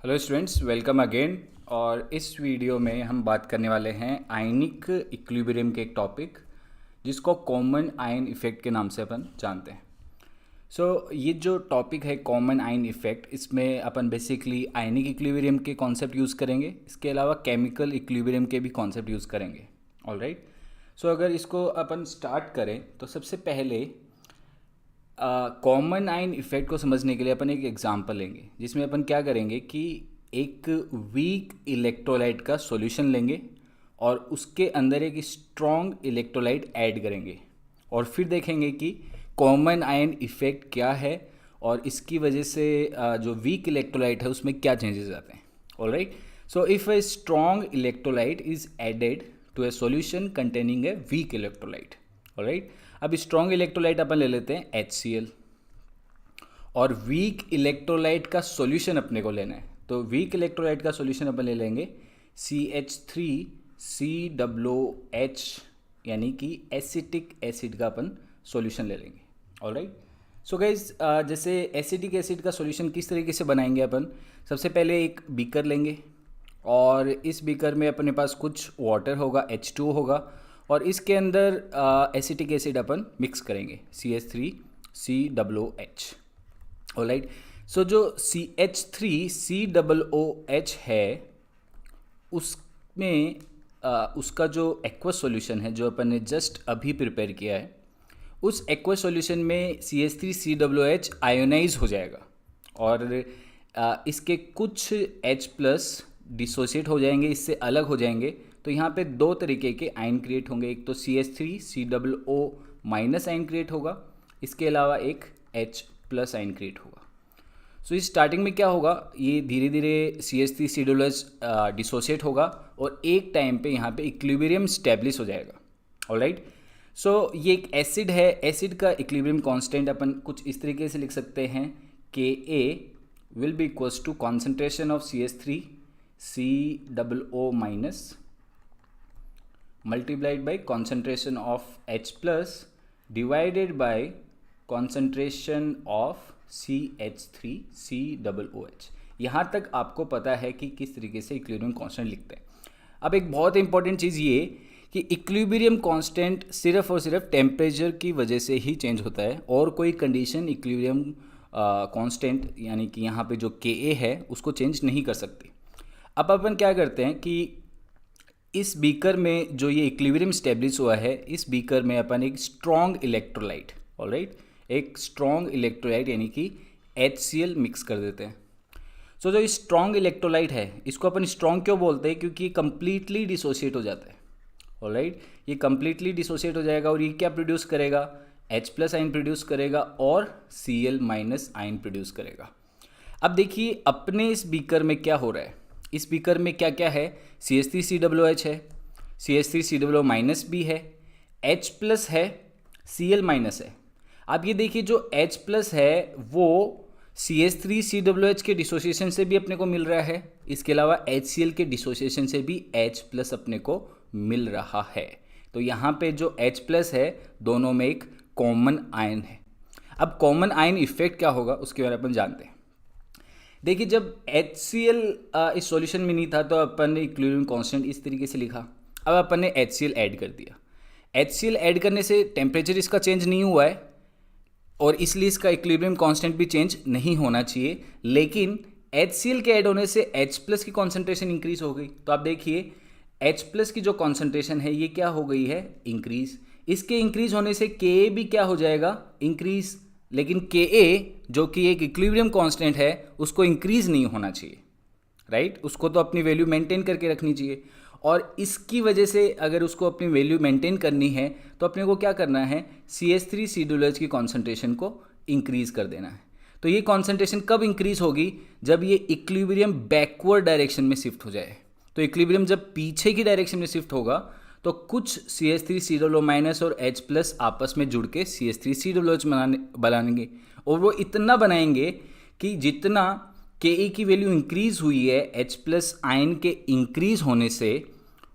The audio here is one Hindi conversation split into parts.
Hello students, welcome again. और इस वीडियो में हम बात करने वाले हैं आयनिक इक्विलिब्रियम के एक टॉपिक जिसको कॉमन आयन इफ़ेक्ट के नाम से अपन जानते हैं। ये जो टॉपिक है कॉमन आयन इफ़ेक्ट, इसमें अपन बेसिकली आयनिक इक्विलिब्रियम के कॉन्सेप्ट यूज़ करेंगे। इसके अलावा केमिकल इक्विलिब्रियम के भी कॉन्सेप्ट यूज़ करेंगे। ऑलराइट, अगर इसको अपन स्टार्ट करें तो सबसे पहले कॉमन आयन इफ़ेक्ट को समझने के लिए अपन एक एग्जांपल लेंगे, जिसमें अपन क्या करेंगे कि एक वीक इलेक्ट्रोलाइट का सॉल्यूशन लेंगे और उसके अंदर एक स्ट्रॉन्ग इलेक्ट्रोलाइट ऐड करेंगे और फिर देखेंगे कि कॉमन आयन इफ़ेक्ट क्या है और इसकी वजह से जो वीक इलेक्ट्रोलाइट है उसमें क्या चेंजेस आते हैं। Alright, if a strong electrolyte is added to a solution containing a weak electrolyte. Alright, अब स्ट्रॉन्ग इलेक्ट्रोलाइट अपन ले लेते हैं HCl और वीक इलेक्ट्रोलाइट का सॉल्यूशन अपने को लेना है। तो वीक इलेक्ट्रोलाइट का सॉल्यूशन अपन ले लेंगे CH3COOH, यानी कि एसिटिक एसिड का अपन सॉल्यूशन ले लेंगे। ऑलराइट, गाइज, जैसे एसिटिक एसिड का सॉल्यूशन किस तरीके से बनाएंगे अपन। सबसे पहले एक बीकर लेंगे और इस बीकर में अपने पास कुछ वाटर होगा, H2O होगा, और इसके अंदर एसिटिक एसिड अपन मिक्स करेंगे CH3COOH। ऑलराइट, जो CH3COOH है उसमें उसका जो एक्वस सॉल्यूशन है जो अपन ने जस्ट अभी प्रिपेयर किया है, उस एक्वस सॉल्यूशन में CH3COOH आयोनाइज हो जाएगा और इसके कुछ H+ डिसोशिएट हो जाएंगे, इससे अलग हो जाएंगे। तो यहाँ पे दो तरीके के आयन क्रिएट होंगे, एक तो CH3COO- आयन क्रिएट होगा, इसके अलावा एक H+ आयन क्रिएट होगा। इस स्टार्टिंग में क्या होगा, ये धीरे धीरे CH3COOH डिसोशिएट होगा और एक टाइम पे यहाँ पे इक्विलिब्रियम स्टैब्लिश हो जाएगा। ऑलराइट, ये एक एसिड है। एसिड का इक्विलिब्रियम कांस्टेंट अपन कुछ इस तरीके से लिख सकते हैं, Ka will be equals to concentration of CH3COO- multiplied by concentration of H+ divided by concentration of CH3COOH। यहाँ तक आपको पता है कि किस तरीके से इक्विलिब्रियम कांस्टेंट लिखते हैं। अब एक बहुत इंपॉर्टेंट चीज़ ये कि इक्विलिब्रियम कांस्टेंट सिर्फ और सिर्फ टेम्परेचर की वजह से ही चेंज होता है और कोई कंडीशन इक्विलिब्रियम कांस्टेंट यानी कि यहाँ पे जो Ka है उसको चेंज नहीं कर सकती। अब अपन क्या करते हैं कि इस बीकर में जो ये इक्विलिब्रियम स्टैब्लिश हुआ है, इस बीकर में अपन एक स्ट्रॉन्ग इलेक्ट्रोलाइट, ऑलराइट, एक स्ट्रॉन्ग इलेक्ट्रोलाइट यानी कि HCl मिक्स कर देते हैं। जो स्ट्रॉन्ग इलेक्ट्रोलाइट है इसको अपन स्ट्रॉन्ग क्यों बोलते हैं, क्योंकि कंप्लीटली डिसोशिएट हो जाता है। ऑलराइट, ये कंप्लीटली डिसोशिएट हो जाएगा और ये क्या प्रोड्यूस करेगा, H+ आयन प्रोड्यूस करेगा और Cl- आयन प्रोड्यूस करेगा। अब देखिए अपने इस बीकर में क्या हो रहा है, इस बीकर में क्या क्या है, CH3COOH है, CH3COO- भी है, H+ है, Cl- है। अब ये देखिए जो H+ है वो CH3COOH के डिसोसिएशन से भी अपने को मिल रहा है, इसके अलावा HCl के डिसोसिएशन से भी H+ अपने को मिल रहा है। तो यहाँ पे जो H+ है दोनों में एक कॉमन आयन है। अब कॉमन आयन इफेक्ट क्या होगा उसके बारे में अपन जानते हैं। देखिए जब HCl इस सॉल्यूशन में नहीं था तो अपन ने इक्विलिब्रियम कांस्टेंट इस तरीके से लिखा। अब अपन ने HCl ऐड कर दिया। HCl ऐड करने से टेम्परेचर इसका चेंज नहीं हुआ है और इसलिए इसका इक्विलिब्रियम कांस्टेंट भी चेंज नहीं होना चाहिए, लेकिन HCl के ऐड होने से H+ की कॉन्सेंट्रेशन इंक्रीज हो गई। तो आप देखिए H+ की जो कॉन्सेंट्रेशन है ये क्या हो गई है, इंक्रीज। इसके इंक्रीज होने से Ka भी क्या हो जाएगा, इंक्रीज। लेकिन Ka जो कि एक इक्विलिब्रियम कांस्टेंट है उसको इंक्रीज नहीं होना चाहिए, राइट, उसको तो अपनी वैल्यू मेंटेन करके रखनी चाहिए। और इसकी वजह से अगर उसको अपनी वैल्यू मेंटेन करनी है तो अपने को क्या करना है, CH3COOH की कॉन्सेंट्रेशन को इंक्रीज कर देना है। तो ये कॉन्सेंट्रेशन कब इंक्रीज होगी, जब ये इक्विलिब्रियम बैकवर्ड डायरेक्शन में शिफ्ट हो जाए। तो इक्विलिब्रियम जब पीछे की डायरेक्शन में शिफ्ट होगा तो कुछ CH3COO- और H+ आपस में जुड़ के CH3COOH बनाएंगे और वो इतना बनाएंगे कि जितना Ke की वैल्यू इंक्रीज हुई है H+ आयन के इंक्रीज होने से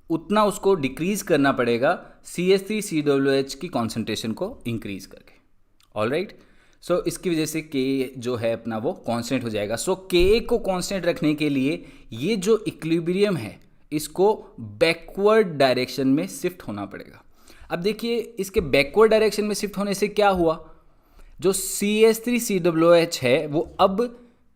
उतना उसको डिक्रीज करना पड़ेगा CH3COOH की कॉन्सेंट्रेशन को इंक्रीज करके। ऑलराइट, सो इसकी वजह से के जो है अपना वो कांस्टेंट हो जाएगा। सो के को कांस्टेंट रखने के लिए ये जो इक्विलिब्रियम है इसको बैकवर्ड डायरेक्शन में शिफ्ट होना पड़ेगा। अब देखिए इसके बैकवर्ड डायरेक्शन में शिफ्ट होने से क्या हुआ, जो CH3COOH है वो अब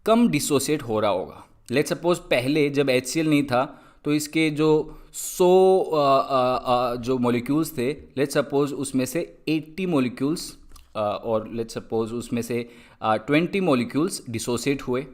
कम डिसोसिएट हो रहा होगा। लेट्स सपोज पहले जब HCl नहीं था तो इसके जो 100 जो मॉलिक्यूल्स थे, लेट्स सपोज उसमें से 80 मॉलिक्यूल्स और लेट्स सपोज उसमें से 20 मॉलिक्यूल्स डिसोसिएट हुए।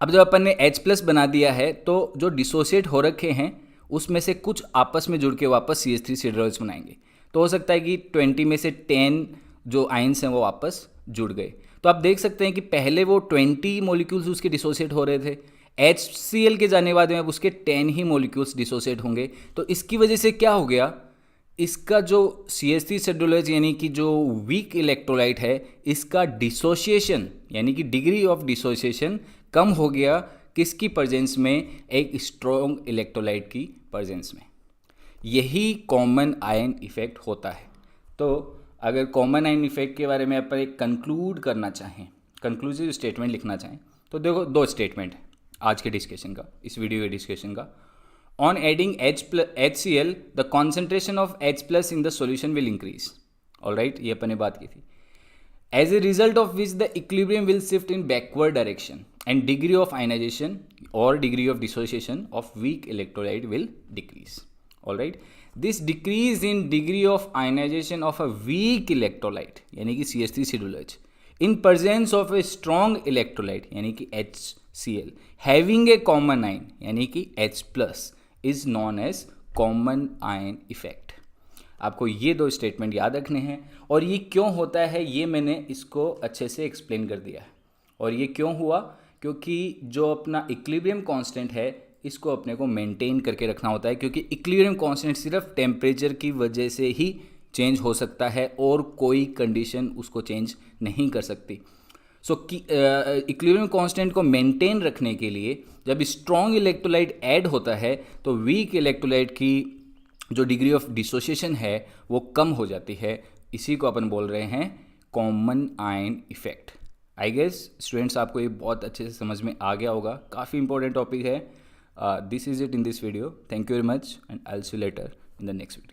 अब जब अपन ने H+ बना दिया है तो जो डिसोसिएट हो रखे हैं उसमें से कुछ आपस में जुड़ के वापस CH3COOH बनाएंगे। तो हो सकता है कि 20 में से 10 जो आयंस हैं वो वापस जुड़ गए। तो आप देख सकते हैं कि पहले वो 20 मॉलिक्यूल्स उसके डिसोसिएट हो रहे थे, HCl के जाने बाद में अब उसके 10 ही मॉलिक्यूल्स डिसोसिएट होंगे। तो इसकी वजह से क्या हो गया, इसका जो CH3COOH यानी कि जो वीक इलेक्ट्रोलाइट है इसका डिसोसिएशन यानी कि डिग्री ऑफ डिसोसिएशन कम हो गया। किसकी प्रेजेंस में, एक स्ट्रॉन्ग इलेक्ट्रोलाइट की प्रेजेंस में। यही कॉमन आयन इफेक्ट होता है। तो अगर कॉमन आयन इफेक्ट के बारे में अपन एक कंक्लूड करना चाहें, कंक्लूसिव स्टेटमेंट लिखना चाहें, तो देखो 2 स्टेटमेंट है आज के डिस्कशन का, इस वीडियो के डिस्कशन का। On adding HCl the concentration of H+ in the solution will increase. Alright, ये अपन ने बात की थी। As a result of which the equilibrium will shift in backward direction and degree of ionisation और degree of dissociation of weak electrolyte will decrease. Alright, this decrease in degree of ionisation of a weak electrolyte यानी कि CH3COOH in presence of a strong electrolyte यानी कि HCl having a common ion यानी कि H+ is known as common ion effect. आपको ये 2 स्टेटमेंट याद रखने हैं। और ये क्यों होता है ये मैंने इसको अच्छे से एक्सप्लेन कर दिया है। और ये क्यों हुआ, क्योंकि जो अपना इक्विलिब्रियम कांस्टेंट है इसको अपने को मेंटेन करके रखना होता है, क्योंकि इक्विलिब्रियम कांस्टेंट सिर्फ टेम्परेचर की वजह से ही चेंज हो सकता है और कोई कंडीशन उसको चेंज नहीं कर सकती। सो इक्विलिब्रियम कांस्टेंट को मेंटेन रखने के लिए जब स्ट्रॉन्ग इलेक्ट्रोलाइट ऐड होता है तो वीक इलेक्ट्रोलाइट की जो डिग्री ऑफ डिसोसिएशन है वो कम हो जाती है। इसी को अपन बोल रहे हैं common ion effect. I guess students आपको ये बहुत अच्छे से समझ में आ गया होगा। काफ़ी इंपॉर्टेंट टॉपिक है। This is it in this video. Thank you very much and I will see you later in the next video.